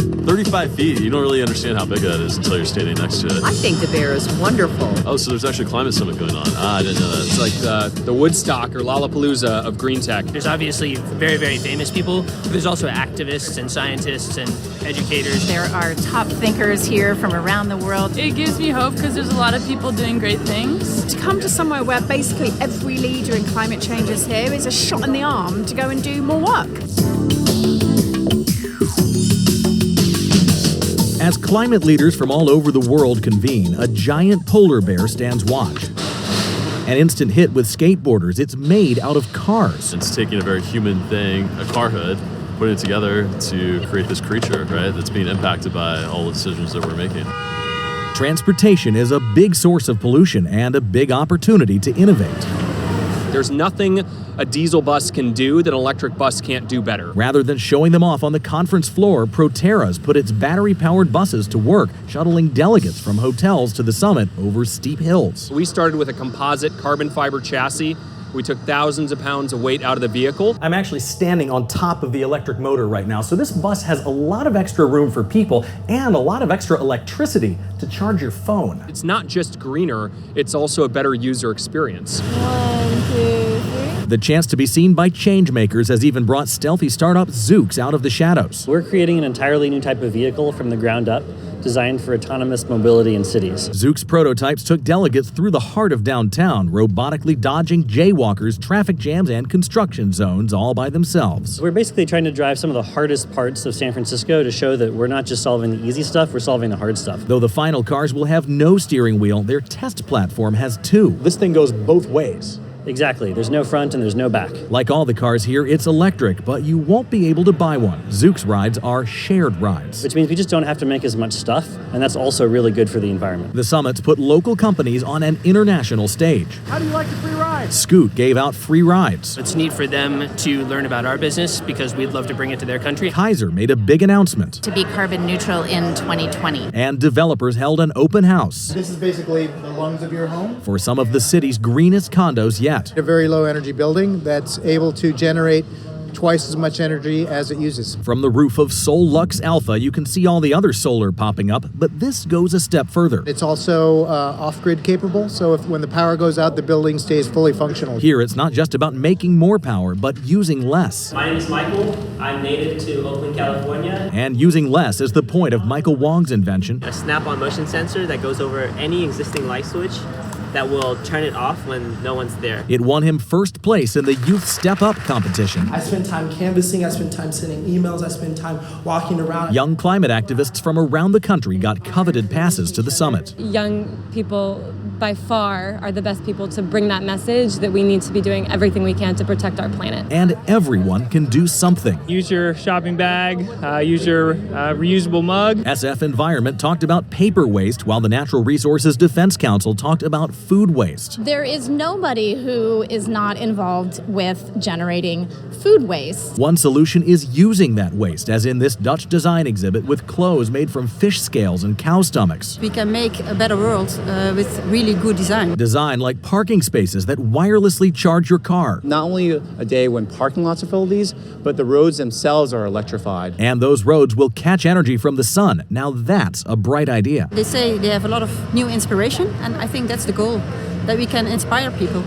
35 feet. You don't really understand how big that is until you're standing next to it. I think the bear is wonderful. Oh, so there's actually a climate summit going on. I didn't know that. It's like the Woodstock or Lollapalooza of green tech. There's obviously very, very famous people. There's also activists and scientists and educators. There are top thinkers here from around the world. It gives me hope because there's a lot of people doing great things. To come to somewhere where basically every leader in climate change is here is a shot in the arm to go and do more work. As climate leaders from all over the world convene, a giant polar bear stands watch. An instant hit with skateboarders, it's made out of cars. It's taking a very human thing, a car hood, putting it together to create this creature, right, that's being impacted by all the decisions that we're making. Transportation is a big source of pollution and a big opportunity to innovate. There's nothing a diesel bus can do that an electric bus can't do better. Rather than showing them off on the conference floor, Proterra's put its battery-powered buses to work, shuttling delegates from hotels to the summit over steep hills. We started with a composite carbon fiber chassis. We took thousands of pounds of weight out of the vehicle. I'm actually standing on top of the electric motor right now, so this bus has a lot of extra room for people and a lot of extra electricity to charge your phone. It's not just greener, it's also a better user experience. 1, 2, 3. The chance to be seen by changemakers has even brought stealthy startup Zoox out of the shadows. We're creating an entirely new type of vehicle from the ground up, designed for autonomous mobility in cities. Zoox prototypes took delegates through the heart of downtown, robotically dodging jaywalkers, traffic jams, and construction zones all by themselves. We're basically trying to drive some of the hardest parts of San Francisco to show that we're not just solving the easy stuff, we're solving the hard stuff. Though the final cars will have no steering wheel, their test platform has two. This thing goes both ways. Exactly. There's no front and there's no back. Like all the cars here, it's electric, but you won't be able to buy one. Zoox rides are shared rides. Which means we just don't have to make as much stuff, and that's also really good for the environment. The summits put local companies on an international stage. How do you like the free ride? Scoot gave out free rides. It's neat for them to learn about our business because we'd love to bring it to their country. Kaiser made a big announcement. To be carbon neutral in 2020. And developers held an open house. This is basically the lungs of your home. For some of the city's greenest condos yet. A very low energy building that's able to generate twice as much energy as it uses. From the roof of Lux Alpha, you can see all the other solar popping up, but this goes a step further. It's also off-grid capable, so when the power goes out, the building stays fully functional. Here, it's not just about making more power, but using less. My name is Michael. I'm native to Oakland, California. And using less is the point of Michael Wong's invention. A snap-on motion sensor that goes over any existing light switch that will turn it off when no one's there. It won him first place in the Youth Step Up competition. I spent time canvassing, I spent time sending emails, I spent time walking around. Young climate activists from around the country got coveted passes to the summit. Young people by far are the best people to bring that message that we need to be doing everything we can to protect our planet. And everyone can do something. Use your shopping bag, use your reusable mug. SF Environment talked about paper waste, while the Natural Resources Defense Council talked about food waste. There is nobody who is not involved with generating food waste. One solution is using that waste, as in this Dutch design exhibit with clothes made from fish scales and cow stomachs. We can make a better world with really good design. Design like parking spaces that wirelessly charge your car. Not only a day when parking lots are filled with these, but the roads themselves are electrified. And those roads will catch energy from the sun. Now that's a bright idea. They say they have a lot of new inspiration, and I think that's the goal, that we can inspire people.